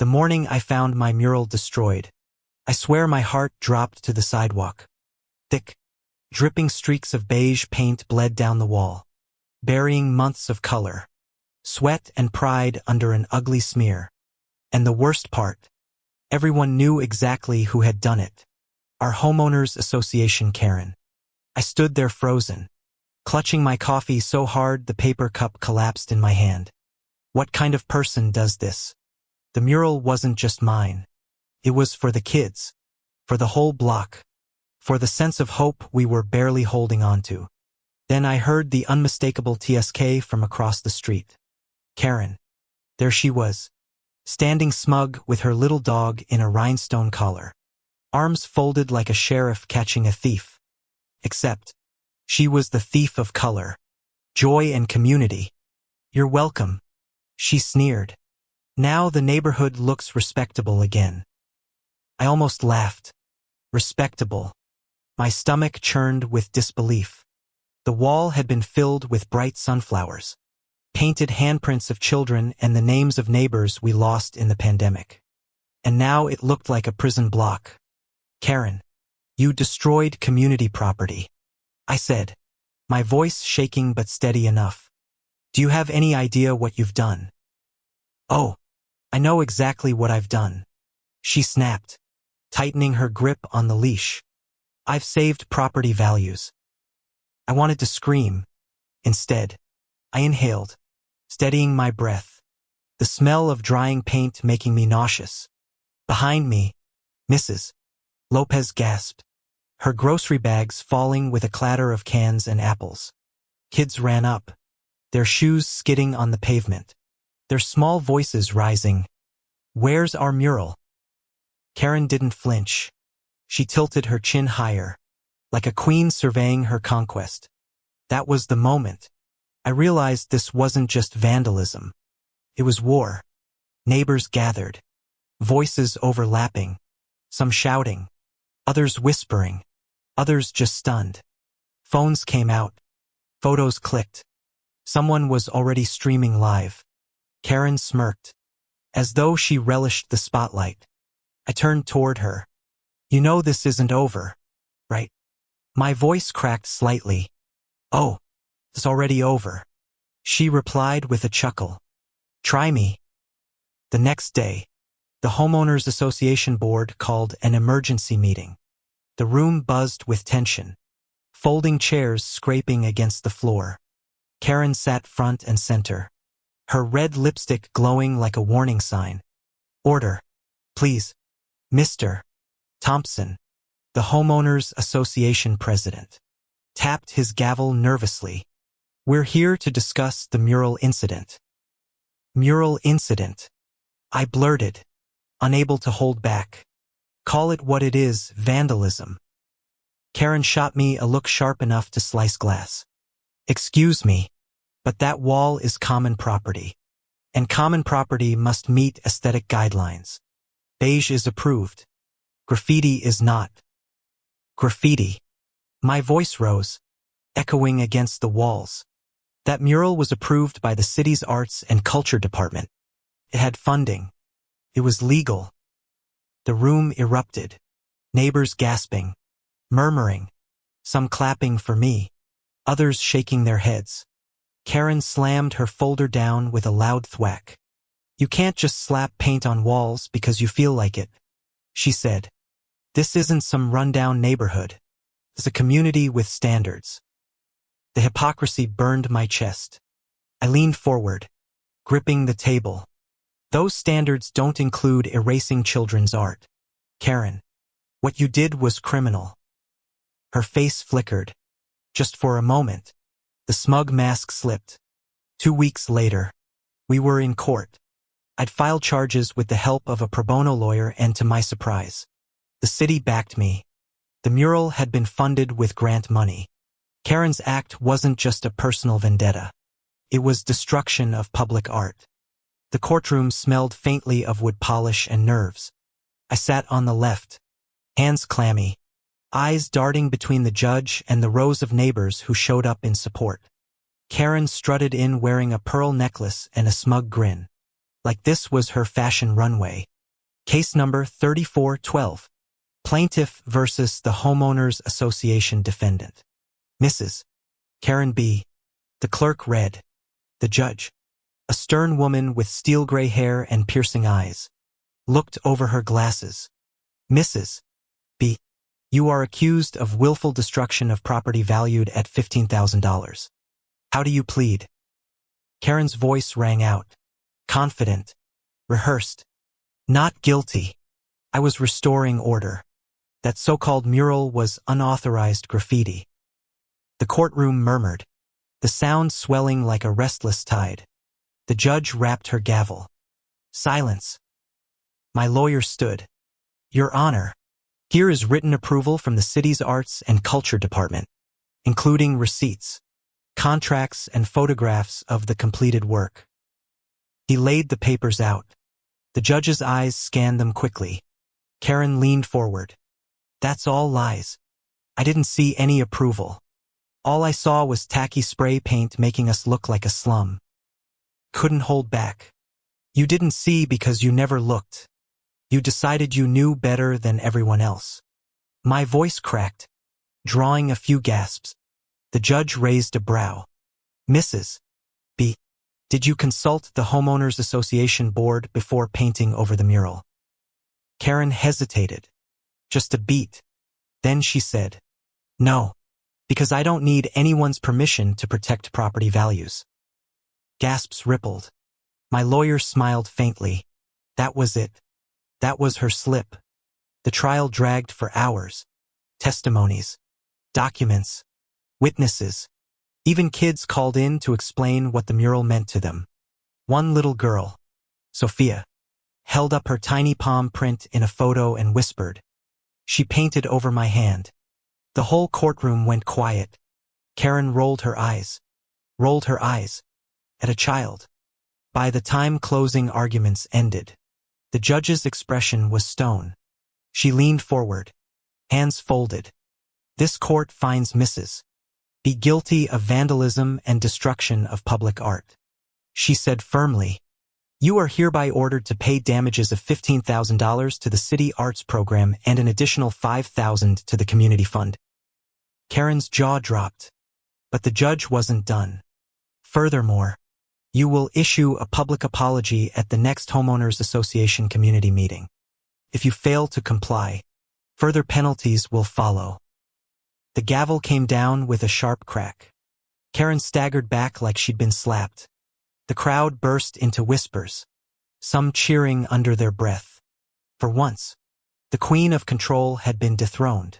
The morning I found my mural destroyed, I swear my heart dropped to the sidewalk. Thick, dripping streaks of beige paint bled down the wall, burying months of color, sweat and pride under an ugly smear. And the worst part, everyone knew exactly who had done it. Our homeowners association Karen. I stood there frozen, clutching my coffee so hard the paper cup collapsed in my hand. What kind of person does this? The mural wasn't just mine. It was for the kids, for the whole block, for the sense of hope we were barely holding on to. Then I heard the unmistakable TSK from across the street. Karen. There she was, standing smug with her little dog in a rhinestone collar, arms folded like a sheriff catching a thief. Except, she was the thief of color, joy and community. You're welcome, she sneered. Now the neighborhood looks respectable again. I almost laughed. Respectable. My stomach churned with disbelief. The wall had been filled with bright sunflowers, painted handprints of children and the names of neighbors we lost in the pandemic. And now it looked like a prison block. Karen, you destroyed community property, I said, my voice shaking but steady enough. Do you have any idea what you've done? Oh, I know exactly what I've done, she snapped, tightening her grip on the leash. I've saved property values. I wanted to scream. Instead, I inhaled, steadying my breath, the smell of drying paint making me nauseous. Behind me, Mrs. Lopez gasped, her grocery bags falling with a clatter of cans and apples. Kids ran up, their shoes skidding on the pavement, their small voices rising. Where's our mural? Karen didn't flinch. She tilted her chin higher, like a queen surveying her conquest. That was the moment I realized this wasn't just vandalism. It was war. Neighbors gathered, voices overlapping, some shouting, others whispering, others just stunned. Phones came out. Photos clicked. Someone was already streaming live. Karen smirked, as though she relished the spotlight. I turned toward her. You know this isn't over, right? My voice cracked slightly. Oh, it's already over, she replied with a chuckle. Try me. The next day, the Homeowners Association board called an emergency meeting. The room buzzed with tension, folding chairs scraping against the floor. Karen sat front and center, her red lipstick glowing like a warning sign. Order, please. Mr. Thompson, the Homeowners Association president, tapped his gavel nervously. We're here to discuss the mural incident. Mural incident, I blurted, unable to hold back. Call it what it is, vandalism. Karen shot me a look sharp enough to slice glass. Excuse me, but that wall is common property, and common property must meet aesthetic guidelines. Beige is approved. Graffiti is not. Graffiti. My voice rose, echoing against the walls. That mural was approved by the city's Arts and Culture Department. It had funding. It was legal. The room erupted, neighbors gasping, murmuring, some clapping for me, others shaking their heads. Karen slammed her folder down with a loud thwack. You can't just slap paint on walls because you feel like it, she said. This isn't some rundown neighborhood. It's a community with standards. The hypocrisy burned my chest. I leaned forward, gripping the table. Those standards don't include erasing children's art. Karen, what you did was criminal. Her face flickered. Just for a moment, the smug mask slipped. 2 weeks later, we were in court. I'd filed charges with the help of a pro bono lawyer, and to my surprise, the city backed me. The mural had been funded with grant money. Karen's act wasn't just a personal vendetta. It was destruction of public art. The courtroom smelled faintly of wood polish and nerves. I sat on the left, hands clammy, eyes darting between the judge and the rows of neighbors who showed up in support. Karen strutted in wearing a pearl necklace and a smug grin, like this was her fashion runway. Case number 3412. Plaintiff versus the Homeowners Association defendant. Mrs. Karen B. The clerk read. The judge, a stern woman with steel gray hair and piercing eyes, looked over her glasses. Mrs. B. You are accused of willful destruction of property valued at $15,000. How do you plead? Karen's voice rang out. Confident. Rehearsed. Not guilty. I was restoring order. That so-called mural was unauthorized graffiti. The courtroom murmured, the sound swelling like a restless tide. The judge rapped her gavel. Silence. My lawyer stood. Your Honor, here is written approval from the city's Arts and Culture Department, including receipts, contracts, and photographs of the completed work. He laid the papers out. The judge's eyes scanned them quickly. Karen leaned forward. That's all lies. I didn't see any approval. All I saw was tacky spray paint making us look like a slum. Couldn't hold back. You didn't see because you never looked. You decided you knew better than everyone else. My voice cracked, drawing a few gasps. The judge raised a brow. Mrs. B. Did you consult the Homeowners Association board before painting over the mural? Karen hesitated. Just a beat. Then she said, no, because I don't need anyone's permission to protect property values. Gasps rippled. My lawyer smiled faintly. That was it. That was her slip. The trial dragged for hours. Testimonies, documents, witnesses. Even kids called in to explain what the mural meant to them. One little girl, Sophia, held up her tiny palm print in a photo and whispered, she painted over my hand. The whole courtroom went quiet. Karen rolled her eyes at a child. By the time closing arguments ended, the judge's expression was stone. She leaned forward, hands folded. This court finds Mrs. B guilty of vandalism and destruction of public art. She said firmly, you are hereby ordered to pay damages of $15,000 to the city arts program and an additional $5,000 to the community fund. Karen's jaw dropped, but the judge wasn't done. Furthermore, you will issue a public apology at the next Homeowners Association community meeting. If you fail to comply, further penalties will follow. The gavel came down with a sharp crack. Karen staggered back like she'd been slapped. The crowd burst into whispers, some cheering under their breath. For once, the queen of control had been dethroned.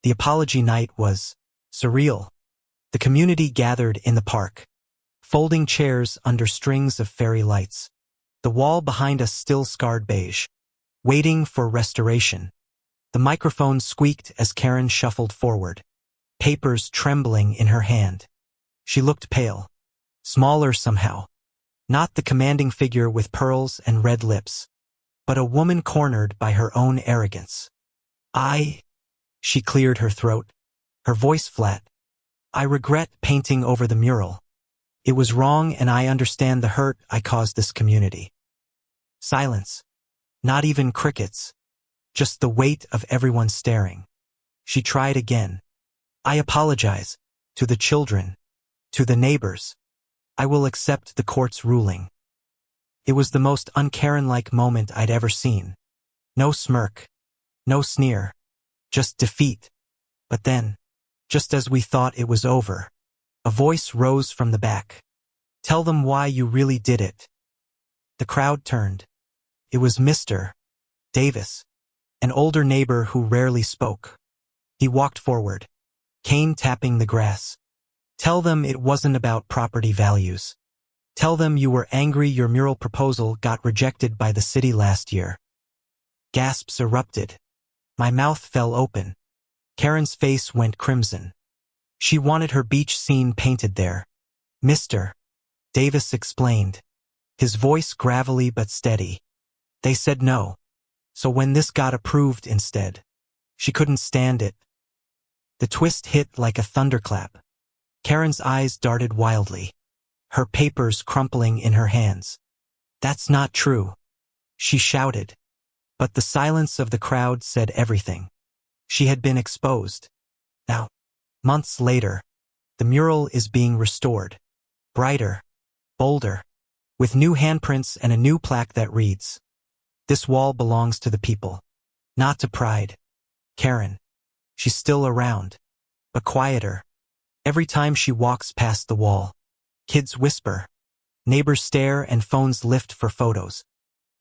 The apology night was surreal. The community gathered in the park, folding chairs under strings of fairy lights. The wall behind us still scarred beige, waiting for restoration. The microphone squeaked as Karen shuffled forward, papers trembling in her hand. She looked pale, smaller somehow. Not the commanding figure with pearls and red lips, but a woman cornered by her own arrogance. She cleared her throat, her voice flat. I regret painting over the mural. It was wrong and I understand the hurt I caused this community. Silence. Not even crickets. Just the weight of everyone staring. She tried again. I apologize. To the children. To the neighbors. I will accept the court's ruling. It was the most un-Karen-like moment I'd ever seen. No smirk. No sneer. Just defeat. But then, just as we thought it was over, a voice rose from the back. Tell them why you really did it. The crowd turned. It was Mr. Davis, an older neighbor who rarely spoke. He walked forward, cane tapping the grass. Tell them it wasn't about property values. Tell them you were angry your mural proposal got rejected by the city last year. Gasps erupted. My mouth fell open. Karen's face went crimson. She wanted her beach scene painted there. Mr. Davis explained, his voice gravelly but steady. They said no. So when this got approved instead, she couldn't stand it. The twist hit like a thunderclap. Karen's eyes darted wildly, her papers crumpling in her hands. That's not true, she shouted. But the silence of the crowd said everything. She had been exposed. Now, months later, the mural is being restored. Brighter, bolder, with new handprints and a new plaque that reads, "This wall belongs to the people, not to pride." Karen. She's still around, but quieter. Every time she walks past the wall, kids whisper, neighbors stare, and phones lift for photos.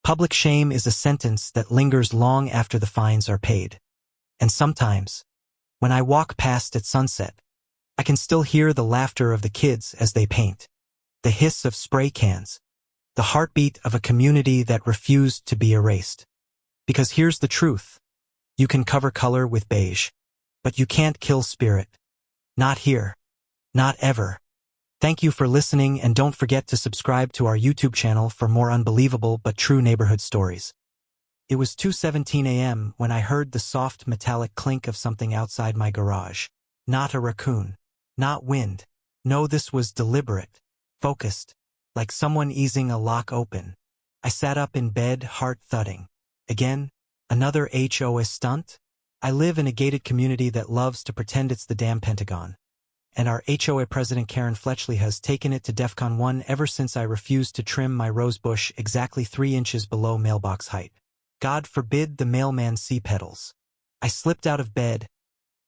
Public shame is a sentence that lingers long after the fines are paid. And sometimes, when I walk past at sunset, I can still hear the laughter of the kids as they paint, the hiss of spray cans, the heartbeat of a community that refused to be erased. Because here's the truth. You can cover color with beige, but you can't kill spirit. Not here. Not ever. Thank you for listening, and don't forget to subscribe to our YouTube channel for more unbelievable but true neighborhood stories. It was 2:17 a.m. when I heard the soft metallic clink of something outside my garage. Not a raccoon. Not wind. No, this was deliberate, focused, like someone easing a lock open. I sat up in bed, heart thudding. Again, another HOA stunt? I live in a gated community that loves to pretend it's the damn Pentagon. And our HOA president Karen Fletchley has taken it to DEFCON 1 ever since I refused to trim my rose bush exactly 3 inches below mailbox height. God forbid the mailman see petals. I slipped out of bed,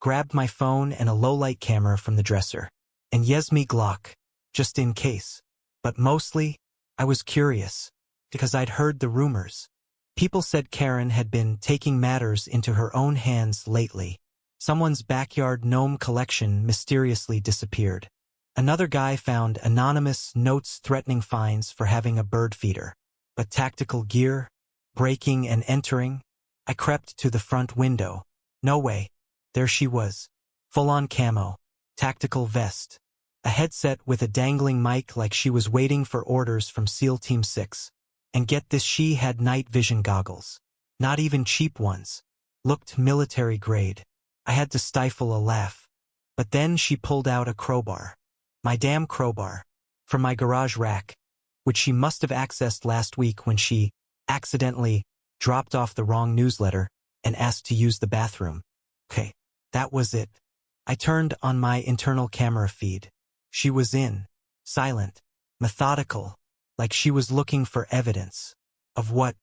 grabbed my phone and a low-light camera from the dresser, and yes, me Glock, just in case. But mostly, I was curious, because I'd heard the rumors. People said Karen had been taking matters into her own hands lately. Someone's backyard gnome collection mysteriously disappeared. Another guy found anonymous notes threatening fines for having a bird feeder. But tactical gear, breaking and entering, I crept to the front window. No way. There she was. Full-on camo, tactical vest, a headset with a dangling mic like she was waiting for orders from SEAL Team 6. And get this, she had night vision goggles. Not even cheap ones. Looked military grade. I had to stifle a laugh. But then she pulled out a crowbar. My damn crowbar. From my garage rack, which she must have accessed last week when she accidentally dropped off the wrong newsletter and asked to use the bathroom. Okay, that was it. I turned on my internal camera feed. She was in, silent, methodical, like she was looking for evidence. Of what?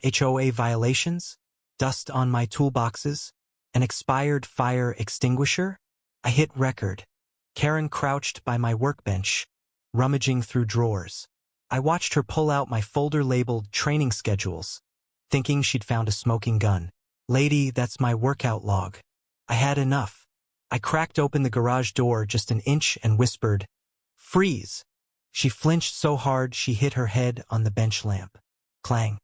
HOA violations? Dust on my toolboxes? An expired fire extinguisher? I hit record. Karen crouched by my workbench, rummaging through drawers. I watched her pull out my folder labeled training schedules, thinking she'd found a smoking gun. Lady, that's my workout log. I had enough. I cracked open the garage door just an inch and whispered, "Freeze." She flinched so hard she hit her head on the bench lamp. Clang.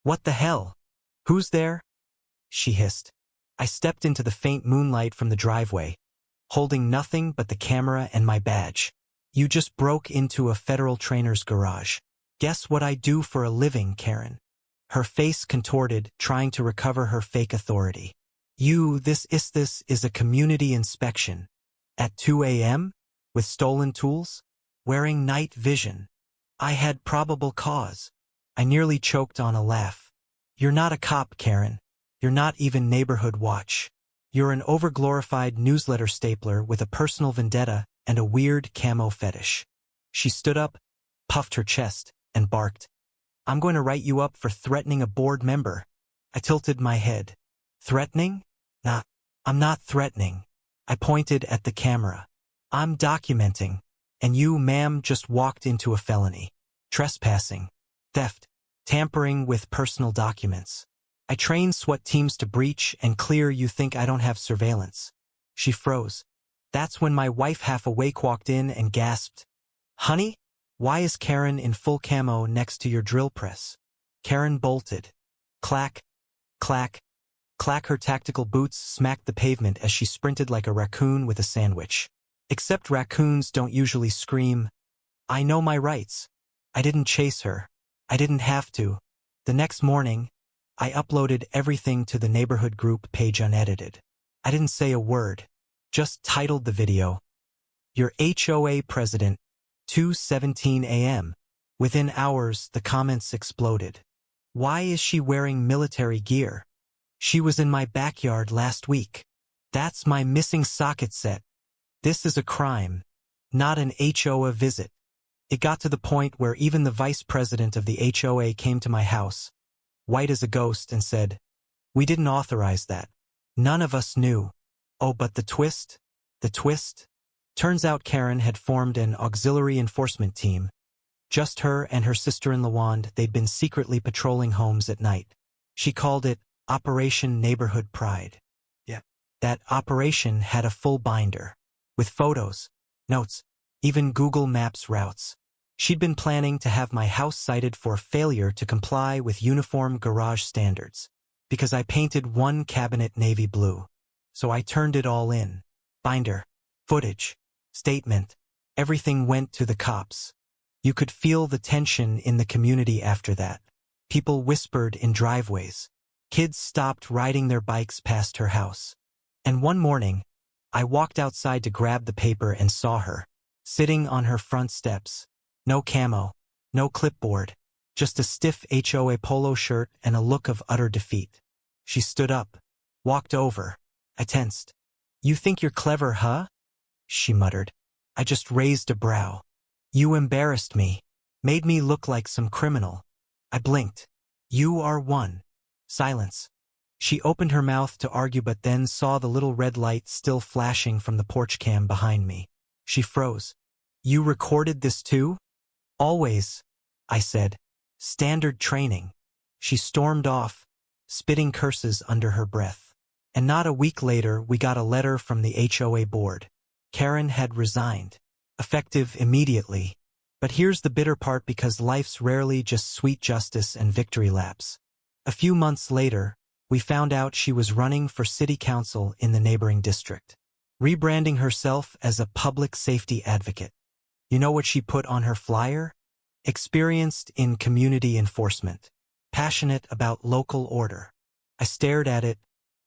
"What the hell? Who's there?" she hissed. I stepped into the faint moonlight from the driveway, holding nothing but the camera and my badge. "You just broke into a federal trainer's garage. Guess what I do for a living, Karen?" Her face contorted, trying to recover her fake authority. This is a community inspection. At 2 a.m.? With stolen tools? Wearing night vision. I had probable cause. I nearly choked on a laugh. You're not a cop, Karen. You're not even Neighborhood Watch. You're an overglorified newsletter stapler with a personal vendetta and a weird camo fetish. She stood up, puffed her chest, and barked, "I'm going to write you up for threatening a board member." I tilted my head. "Threatening? Nah, I'm not threatening." I pointed at the camera. "I'm documenting. And you, ma'am, just walked into a felony. Trespassing. Theft. Tampering with personal documents. I train SWAT teams to breach and clear. You think I don't have surveillance?" She froze. That's when my wife, half awake, walked in and gasped, "Honey, why is Karen in full camo next to your drill press?" Karen bolted. Clack, clack, clack. Her tactical boots smacked the pavement as she sprinted like a raccoon with a sandwich. Except raccoons don't usually scream. I know my rights. I didn't chase her. I didn't have to. The next morning, I uploaded everything to the neighborhood group page unedited. I didn't say a word. Just titled the video, "Your HOA President, 2:17 a.m. Within hours, the comments exploded. Why is she wearing military gear? She was in my backyard last week. That's my missing socket set. This is a crime, not an HOA visit. It got to the point where even the vice president of the HOA came to my house, white as a ghost, and said, "We didn't authorize that. None of us knew." Oh, but the twist? The twist? Turns out Karen had formed an auxiliary enforcement team. Just her and her sister in Lawand. They'd been secretly patrolling homes at night. She called it Operation Neighborhood Pride. Yeah. That operation had a full binder, with photos, notes, even Google Maps routes. She'd been planning to have my house cited for failure to comply with uniform garage standards, because I painted one cabinet navy blue. So I turned it all in. Binder, footage, statement, everything went to the cops. You could feel the tension in the community after that. People whispered in driveways. Kids stopped riding their bikes past her house. And one morning, I walked outside to grab the paper and saw her, sitting on her front steps. No camo, no clipboard, just a stiff HOA polo shirt and a look of utter defeat. She stood up, walked over. I tensed. "You think you're clever, huh?" she muttered. I just raised a brow. "You embarrassed me, made me look like some criminal." I blinked. "You are one." Silence. She opened her mouth to argue but then saw the little red light still flashing from the porch cam behind me. She froze. "You recorded this too?" "Always," I said. "Standard training." She stormed off, spitting curses under her breath. And not a week later, we got a letter from the HOA board. Karen had resigned, effective immediately. But here's the bitter part, because life's rarely just sweet justice and victory laps. A few months later, we found out she was running for city council in the neighboring district, rebranding herself as a public safety advocate. You know what she put on her flyer? Experienced in community enforcement, passionate about local order. I stared at it,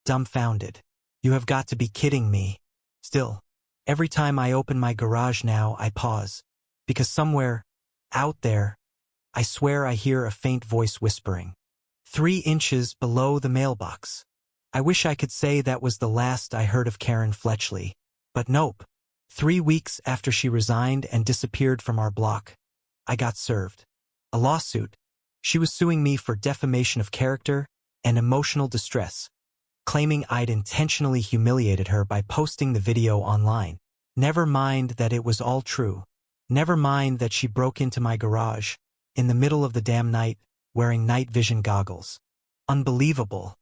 dumbfounded. You have got to be kidding me. Still, every time I open my garage now, I pause, because somewhere, out there, I swear I hear a faint voice whispering. 3 inches below the mailbox. I wish I could say that was the last I heard of Karen Fletchley. But nope. 3 weeks after she resigned and disappeared from our block, I got served. A lawsuit. She was suing me for defamation of character and emotional distress, claiming I'd intentionally humiliated her by posting the video online. Never mind that it was all true. Never mind that she broke into my garage, in the middle of the damn night, wearing night vision goggles. Unbelievable.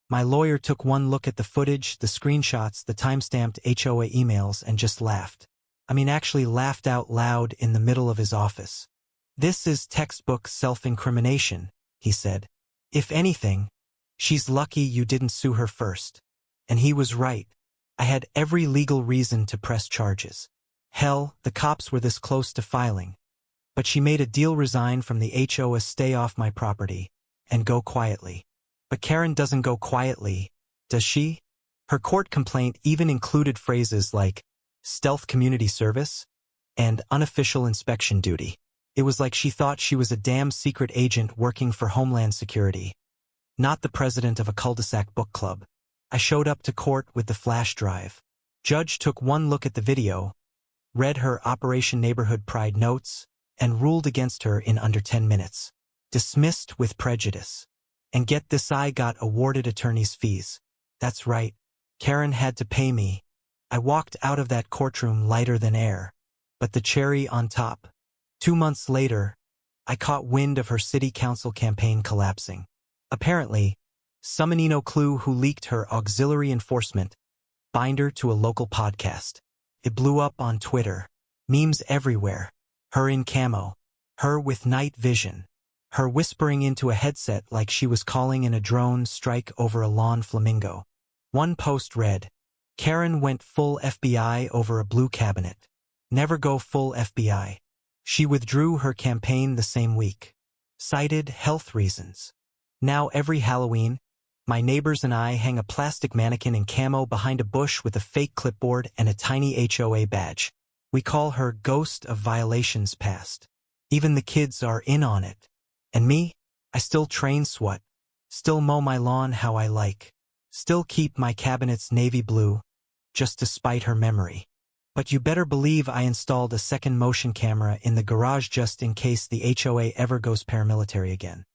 My lawyer took one look at the footage, the screenshots, the timestamped HOA emails, and just laughed. I mean, actually laughed out loud in the middle of his office. "This is textbook self-incrimination," he said. "If anything, she's lucky you didn't sue her first." And he was right. I had every legal reason to press charges. Hell, the cops were this close to filing. But she made a deal: resign from the HOA, stay off my property, and go quietly. But Karen doesn't go quietly, does she? Her court complaint even included phrases like stealth community service and unofficial inspection duty. It was like she thought she was a damn secret agent working for Homeland Security, not the president of a cul-de-sac book club. I showed up to court with the flash drive. Judge took one look at the video, read her Operation Neighborhood Pride notes, and ruled against her in under 10 minutes. Dismissed with prejudice. And get this, I got awarded attorney's fees. That's right. Karen had to pay me. I walked out of that courtroom lighter than air. But the cherry on top. 2 months later, I caught wind of her city council campaign collapsing. Apparently, someone no clue who leaked her auxiliary enforcement binder to a local podcast. It blew up on Twitter. Memes everywhere. Her in camo. Her with night vision. Her whispering into a headset like she was calling in a drone strike over a lawn flamingo. One post read, "Karen went full FBI over a blue cabinet. Never go full FBI." She withdrew her campaign the same week. Cited health reasons. Now every Halloween, my neighbors and I hang a plastic mannequin in camo behind a bush with a fake clipboard and a tiny HOA badge. We call her Ghost of Violations Past. Even the kids are in on it. And me? I still train SWAT, still mow my lawn how I like, still keep my cabinets navy blue, just to spite her memory. But you better believe I installed a second motion camera in the garage just in case the HOA ever goes paramilitary again.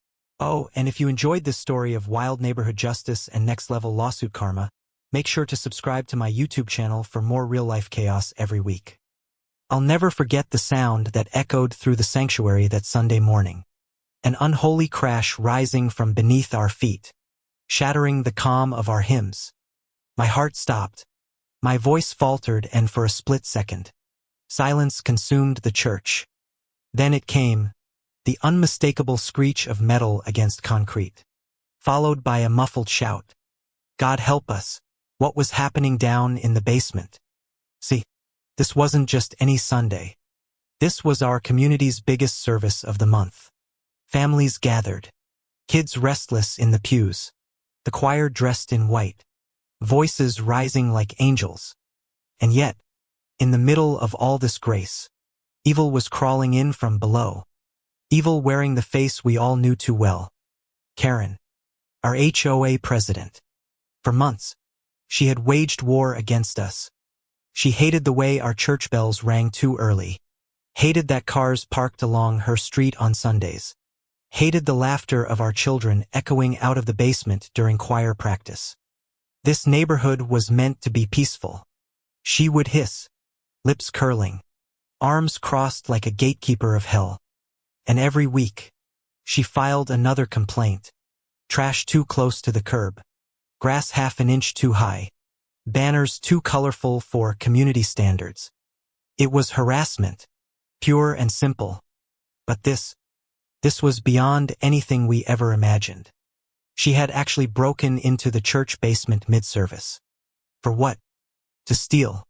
Oh, and if you enjoyed this story of wild neighborhood justice and next-level lawsuit karma, make sure to subscribe to my YouTube channel for more real-life chaos every week. I'll never forget the sound that echoed through the sanctuary that Sunday morning. An unholy crash rising from beneath our feet, shattering the calm of our hymns. My heart stopped. My voice faltered, and for a split second, silence consumed the church. Then it came, the unmistakable screech of metal against concrete, followed by a muffled shout. God help us, what was happening down in the basement? See, this wasn't just any Sunday. This was our community's biggest service of the month. Families gathered, kids restless in the pews, the choir dressed in white, voices rising like angels. And yet, in the middle of all this grace, evil was crawling in from below. Evil wearing the face we all knew too well. Karen, our HOA president. For months, she had waged war against us. She hated the way our church bells rang too early, hated that cars parked along her street on Sundays, hated the laughter of our children echoing out of the basement during choir practice. This neighborhood was meant to be peaceful. She would hiss, lips curling, arms crossed like a gatekeeper of hell. And every week, she filed another complaint. Trash too close to the curb, grass half an inch too high, banners too colorful for community standards. It was harassment, pure and simple. But this was beyond anything we ever imagined. She had actually broken into the church basement mid-service. For what? To steal,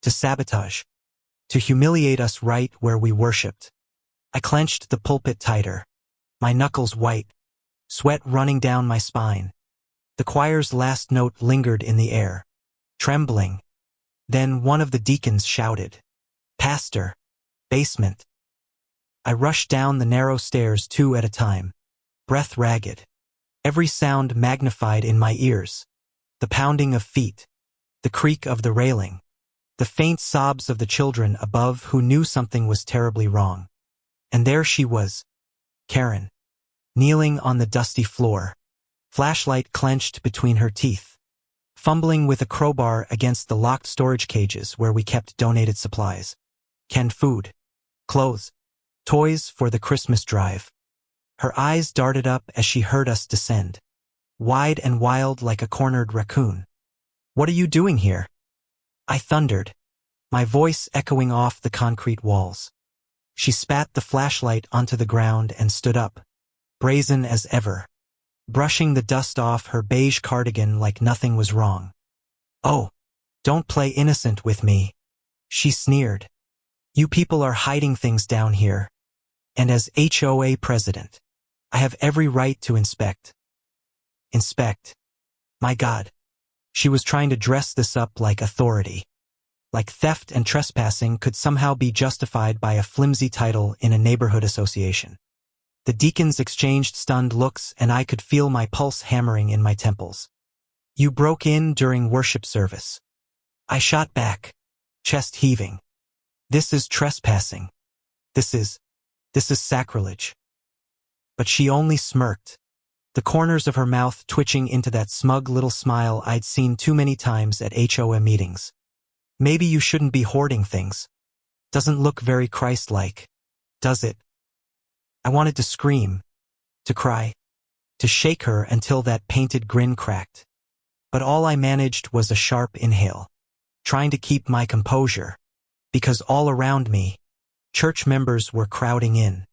to sabotage, to humiliate us right where we worshipped. I clenched the pulpit tighter, my knuckles white, sweat running down my spine. The choir's last note lingered in the air, trembling. Then one of the deacons shouted, "Pastor, basement." I rushed down the narrow stairs 2 at a time, breath ragged, every sound magnified in my ears. The pounding of feet, the creak of the railing, the faint sobs of the children above who knew something was terribly wrong. And there she was, Karen, kneeling on the dusty floor, flashlight clenched between her teeth, fumbling with a crowbar against the locked storage cages where we kept donated supplies, canned food, clothes, toys for the Christmas drive. Her eyes darted up as she heard us descend, wide and wild like a cornered raccoon. "What are you doing here?" I thundered, my voice echoing off the concrete walls. She spat the flashlight onto the ground and stood up, brazen as ever, brushing the dust off her beige cardigan like nothing was wrong. "Oh, don't play innocent with me," she sneered. "You people are hiding things down here. And as HOA president, I have every right to inspect." Inspect. My God. She was trying to dress this up like authority. Like theft and trespassing could somehow be justified by a flimsy title in a neighborhood association. The deacons exchanged stunned looks, and I could feel my pulse hammering in my temples. "You broke in during worship service." I shot back, chest heaving. "This is trespassing. This is sacrilege." But she only smirked, the corners of her mouth twitching into that smug little smile I'd seen too many times at HOA meetings. "Maybe you shouldn't be hoarding things. Doesn't look very Christ-like, does it?" I wanted to scream, to cry, to shake her until that painted grin cracked. But all I managed was a sharp inhale, trying to keep my composure, because all around me, church members were crowding in,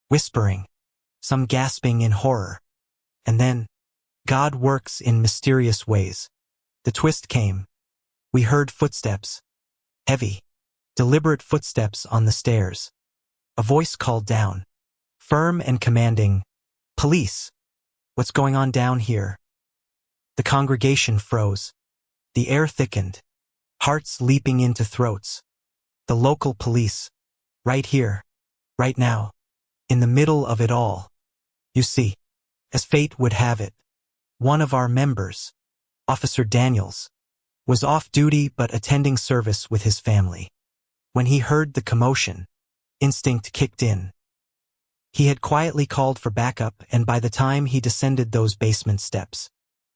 whispering, some gasping in horror. And then, God works in mysterious ways. The twist came. We heard footsteps. Heavy, deliberate footsteps on the stairs. A voice called down, firm and commanding, "Police! What's going on down here?" The congregation froze. The air thickened, hearts leaping into throats. The local police. Right here. Right now. In the middle of it all. You see, As fate would have it, one of our members, Officer Daniels, was off duty but attending service with his family. When he heard the commotion, instinct kicked in. He had quietly called for backup, and by the time he descended those basement steps,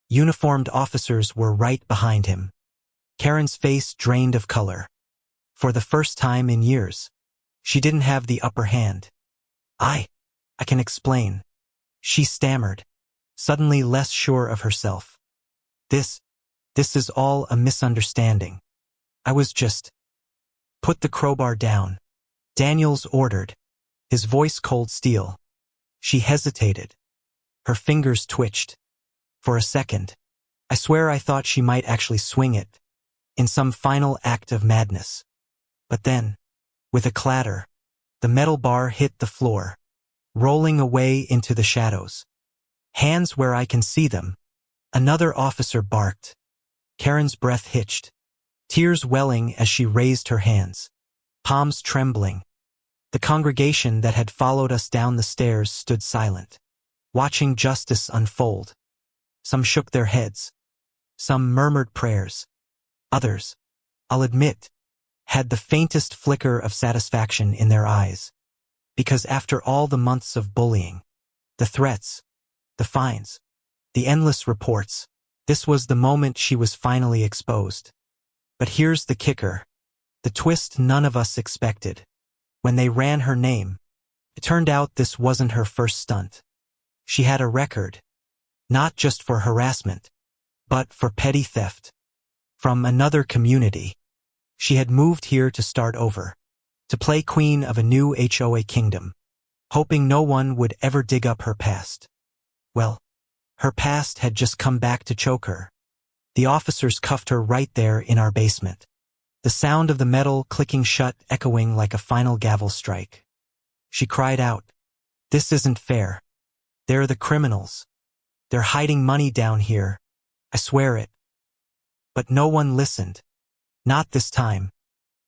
uniformed officers were right behind him. Karen's face drained of color. For the first time in years, she didn't have the upper hand. I can explain. She stammered, suddenly less sure of herself. This is all a misunderstanding. I was just... Put the crowbar down, Daniels ordered, his voice cold steel. She hesitated. Her fingers twitched. For a second, I swear I thought she might actually swing it, in some final act of madness. But then, with a clatter, the metal bar hit the floor, rolling away into the shadows. Hands where I can see them. Another officer barked. Karen's breath hitched, tears welling as she raised her hands, palms trembling. The congregation that had followed us down the stairs stood silent, watching justice unfold. Some shook their heads. Some murmured prayers. Others, I'll admit, had the faintest flicker of satisfaction in their eyes. Because after all the months of bullying, the threats, the fines, the endless reports, this was the moment she was finally exposed. But here's the kicker, the twist none of us expected. When they ran her name, it turned out this wasn't her first stunt. She had a record, not just for harassment, but for petty theft. From another community, she had moved here to start over, to play queen of a new HOA kingdom, hoping no one would ever dig up her past. Well, her past had just come back to choke her. The officers cuffed her right there in our basement, the sound of the metal clicking shut echoing like a final gavel strike. She cried out, "This isn't fair. They're the criminals. They're hiding money down here. I swear it." But no one listened. Not this time.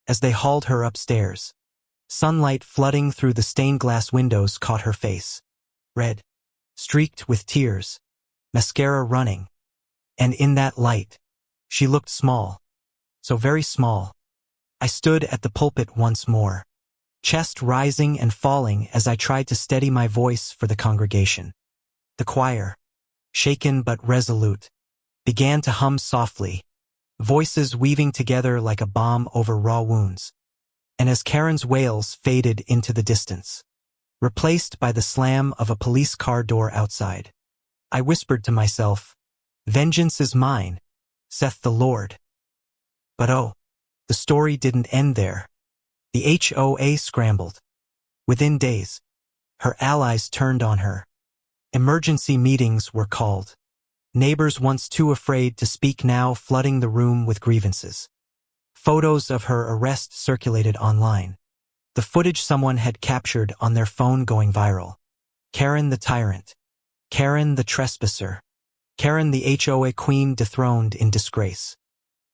As they hauled her upstairs, sunlight flooding through the stained glass windows caught her face. Red, streaked with tears, mascara running. And in that light, she looked small. So very small. I stood at the pulpit once more, chest rising and falling as I tried to steady my voice for the congregation. The choir, shaken but resolute, began to hum softly, voices weaving together like a balm over raw wounds. And as Karen's wails faded into the distance, replaced by the slam of a police car door outside, I whispered to myself, "Vengeance is mine, saith the Lord." But oh, the story didn't end there. The HOA scrambled. Within days, her allies turned on her. Emergency meetings were called. Neighbors once too afraid to speak now flooding the room with grievances. Photos of her arrest circulated online. The footage someone had captured on their phone going viral. Karen the tyrant. Karen the trespasser. Karen the HOA queen dethroned in disgrace.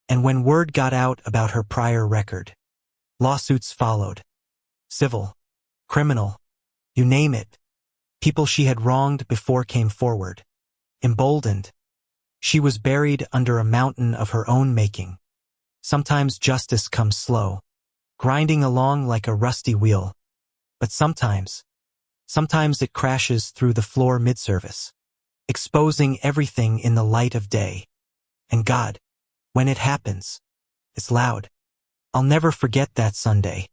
And when word got out about her prior record, lawsuits followed. Civil, criminal, you name it. People she had wronged before came forward. Emboldened, she was buried under a mountain of her own making. Sometimes justice comes slow, grinding along like a rusty wheel. But sometimes it crashes through the floor mid-service, exposing everything in the light of day. And God, when it happens, it's loud. I'll never forget that Sunday.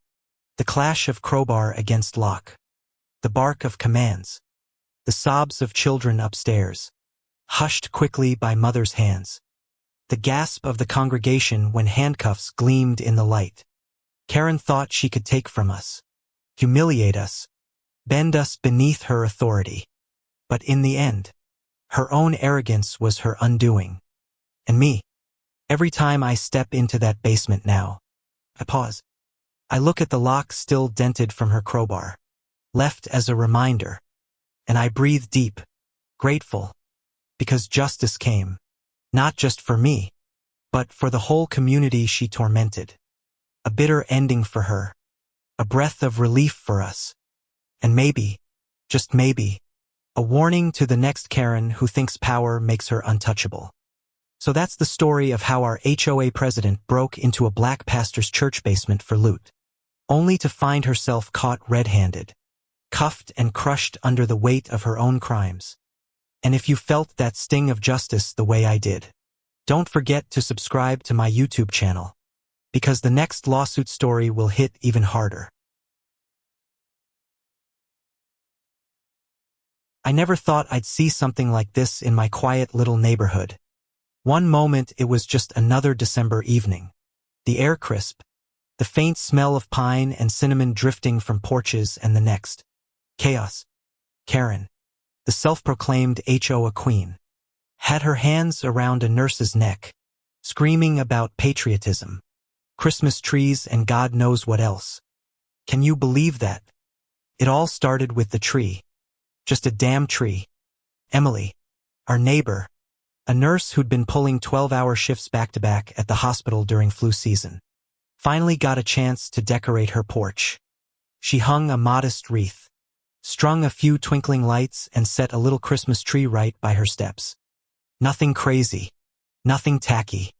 The clash of crowbar against lock. The bark of commands. The sobs of children upstairs, hushed quickly by mothers' hands. The gasp of the congregation when handcuffs gleamed in the light. Karen thought she could take from us, humiliate us, bend us beneath her authority. But in the end, her own arrogance was her undoing. And me. Every time I step into that basement now, I pause. I look at the lock still dented from her crowbar, left as a reminder, and I breathe deep, grateful, because justice came, not just for me, but for the whole community she tormented. A bitter ending for her, a breath of relief for us, and maybe, just maybe, A warning to the next Karen who thinks power makes her untouchable. So that's the story of how our HOA president broke into a black pastor's church basement for loot, only to find herself caught red-handed, cuffed and crushed under the weight of her own crimes. And if you felt that sting of justice the way I did, don't forget to subscribe to my YouTube channel, because the next lawsuit story will hit even harder. I never thought I'd see something like this in my quiet little neighborhood. One moment it was just another December evening. The air crisp, the faint smell of pine and cinnamon drifting from porches, and the next, chaos. Karen, the self-proclaimed HOA queen, had her hands around a nurse's neck, screaming about patriotism, Christmas trees, and God knows what else. Can you believe that? It all started with the tree. Just a damn tree. Emily, our neighbor, a nurse who'd been pulling 12-hour shifts back-to-back at the hospital during flu season, finally got a chance to decorate her porch. She hung a modest wreath, strung a few twinkling lights, and set a little Christmas tree right by her steps. Nothing crazy, nothing tacky.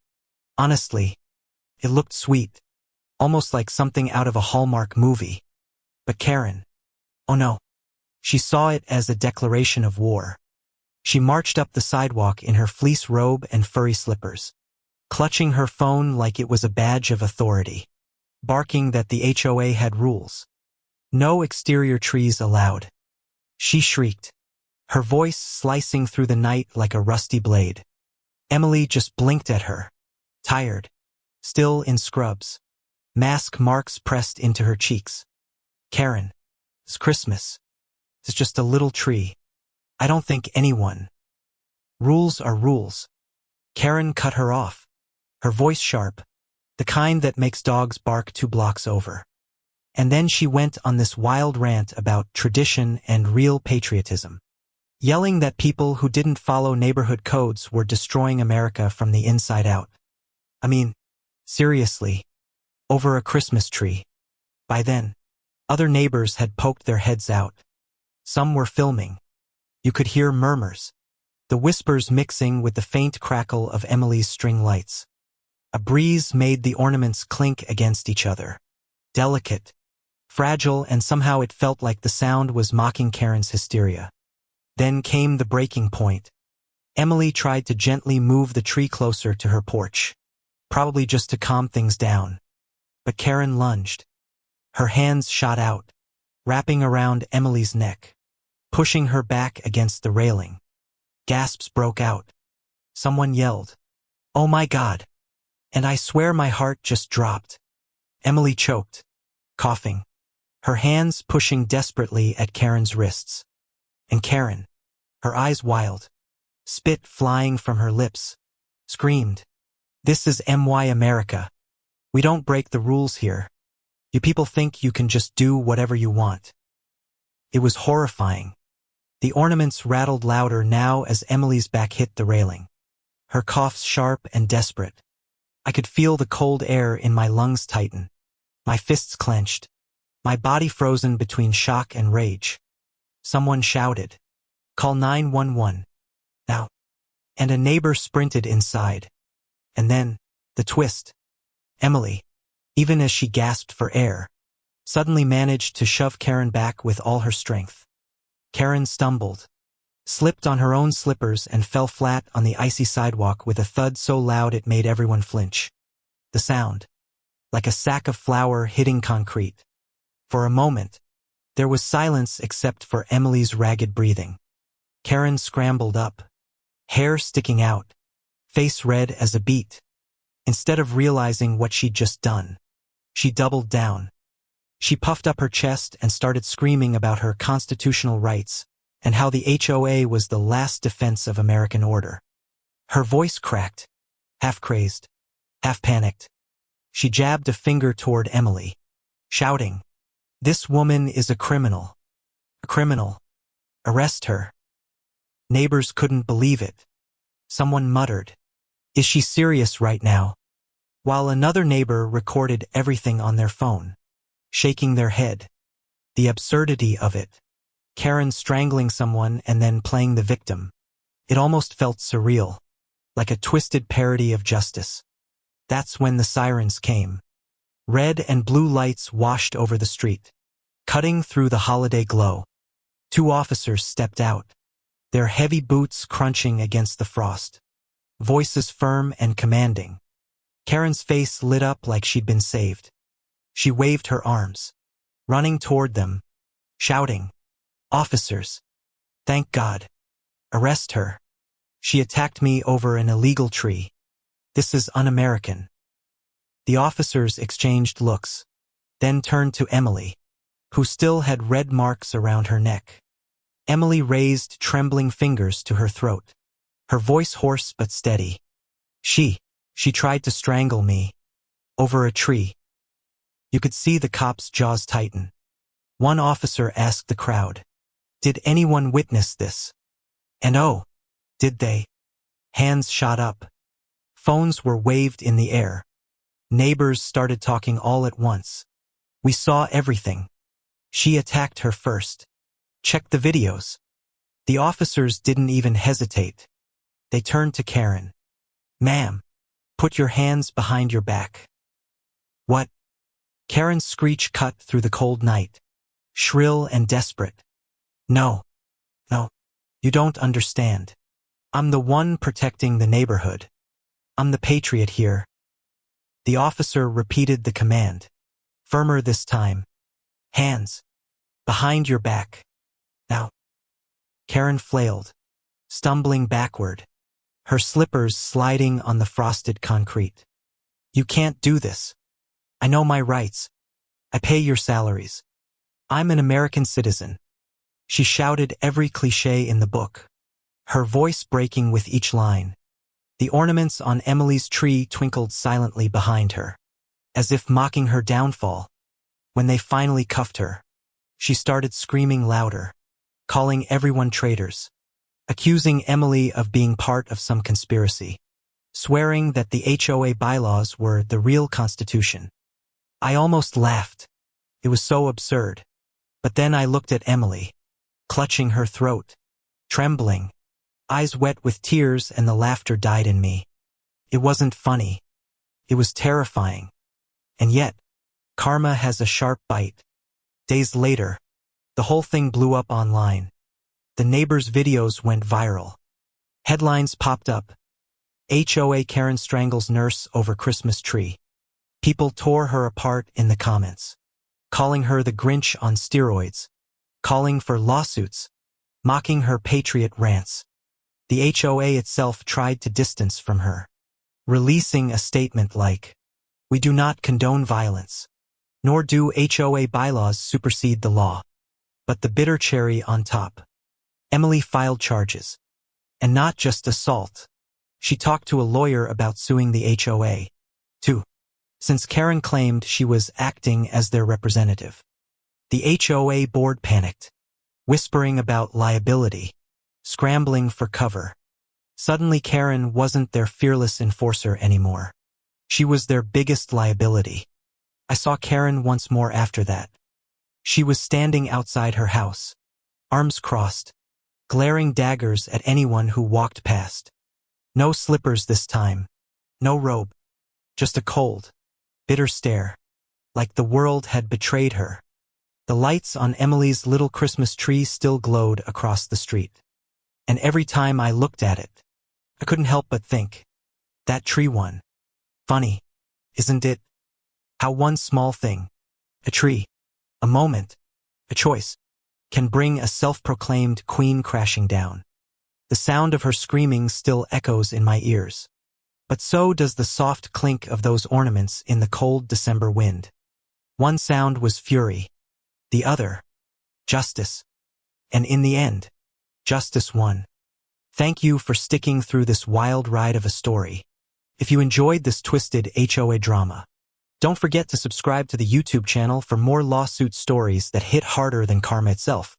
Honestly, it looked sweet, almost like something out of a Hallmark movie. But Karen, oh no. She saw it as a declaration of war. She marched up the sidewalk in her fleece robe and furry slippers, clutching her phone like it was a badge of authority, barking that the HOA had rules. No exterior trees allowed. She shrieked, her voice slicing through the night like a rusty blade. Emily just blinked at her, tired, still in scrubs, mask marks pressed into her cheeks. Karen, it's Christmas. It's just a little tree. I don't think anyone. Rules are rules. Karen cut her off, her voice sharp, the kind that makes dogs bark 2 blocks over. And then she went on this wild rant about tradition and real patriotism, yelling that people who didn't follow neighborhood codes were destroying America from the inside out. I mean, seriously, over a Christmas tree. By then, other neighbors had poked their heads out. Some were filming. You could hear murmurs, the whispers mixing with the faint crackle of Emily's string lights. A breeze made the ornaments clink against each other, delicate, fragile, and somehow it felt like the sound was mocking Karen's hysteria. Then came the breaking point. Emily tried to gently move the tree closer to her porch, probably just to calm things down. But Karen lunged. Her hands shot out, wrapping around Emily's neck, pushing her back against the railing. Gasps broke out. Someone yelled, "Oh my God!" And I swear my heart just dropped. Emily choked, coughing, her hands pushing desperately at Karen's wrists. And Karen, her eyes wild, spit flying from her lips, screamed, "This is MY America. We don't break the rules here. You people think you can just do whatever you want." It was horrifying. The ornaments rattled louder now as Emily's back hit the railing, her coughs sharp and desperate. I could feel the cold air in my lungs tighten, my fists clenched, my body frozen between shock and rage. Someone shouted, "Call 911. Now." And a neighbor sprinted inside. And then, the twist. Emily, even as she gasped for air, suddenly managed to shove Karen back with all her strength. Karen stumbled, slipped on her own slippers, and fell flat on the icy sidewalk with a thud so loud it made everyone flinch. The sound, like a sack of flour hitting concrete. For a moment, there was silence except for Emily's ragged breathing. Karen scrambled up, hair sticking out, face red as a beet. Instead of realizing what she'd just done, she doubled down. She puffed up her chest and started screaming about her constitutional rights and how the HOA was the last defense of American order. Her voice cracked, half crazed, half panicked. She jabbed a finger toward Emily, shouting, "This woman is a criminal. A criminal. Arrest her." Neighbors couldn't believe it. Someone muttered, "Is she serious right now?" While another neighbor recorded everything on their phone, shaking their head. The absurdity of it. Karen strangling someone and then playing the victim. It almost felt surreal, like a twisted parody of justice. That's when the sirens came. Red and blue lights washed over the street, cutting through the holiday glow. 2 officers stepped out, their heavy boots crunching against the frost, voices firm and commanding. Karen's face lit up like she'd been saved. She waved her arms, running toward them, shouting, "Officers! Thank God! Arrest her! She attacked me over an illegal tree. This is un-American." The officers exchanged looks, then turned to Emily, who still had red marks around her neck. Emily raised trembling fingers to her throat, her voice hoarse but steady. She tried to strangle me. Over a tree. You could see the cops' jaws tighten. One officer asked the crowd, "Did anyone witness this?" And oh, did they? Hands shot up. Phones were waved in the air. Neighbors started talking all at once. "We saw everything. She attacked her first. Check the videos." The officers didn't even hesitate. They turned to Karen. "Ma'am, put your hands behind your back." "What?" Karen's screech cut through the cold night, shrill and desperate. No, you don't understand. I'm the one protecting the neighborhood. I'm the patriot here." The officer repeated the command, firmer this time. "Hands behind your back. Now." Karen flailed, stumbling backward, her slippers sliding on the frosted concrete. "You can't do this. I know my rights. I pay your salaries. I'm an American citizen." She shouted every cliché in the book, her voice breaking with each line. The ornaments on Emily's tree twinkled silently behind her, as if mocking her downfall. When they finally cuffed her, she started screaming louder, calling everyone traitors, accusing Emily of being part of some conspiracy, swearing that the HOA bylaws were the real Constitution. I almost laughed. It was so absurd. But then I looked at Emily, clutching her throat, trembling, eyes wet with tears, and the laughter died in me. It wasn't funny. It was terrifying. And yet, karma has a sharp bite. Days later, the whole thing blew up online. The neighbors' videos went viral. Headlines popped up. HOA Karen strangles nurse over Christmas tree. People tore her apart in the comments, calling her the Grinch on steroids, calling for lawsuits, mocking her patriot rants. The HOA itself tried to distance from her, releasing a statement like, "We do not condone violence, nor do HOA bylaws supersede the law." But the bitter cherry on top. Emily filed charges. And not just assault. She talked to a lawyer about suing the HOA, too, since Karen claimed she was acting as their representative. The HOA board panicked, whispering about liability, scrambling for cover. Suddenly Karen wasn't their fearless enforcer anymore. She was their biggest liability. I saw Karen once more after that. She was standing outside her house, arms crossed, glaring daggers at anyone who walked past. No slippers this time, no robe, just a cold, bitter stare, like the world had betrayed her. The lights on Emily's little Christmas tree still glowed across the street. And every time I looked at it, I couldn't help but think, that tree won. Funny, isn't it? How one small thing, a tree, a moment, a choice, can bring a self-proclaimed queen crashing down. The sound of her screaming still echoes in my ears. But so does the soft clink of those ornaments in the cold December wind. One sound was fury, the other, justice. And in the end, justice won. Thank you for sticking through this wild ride of a story. If you enjoyed this twisted HOA drama, don't forget to subscribe to the YouTube channel for more lawsuit stories that hit harder than karma itself.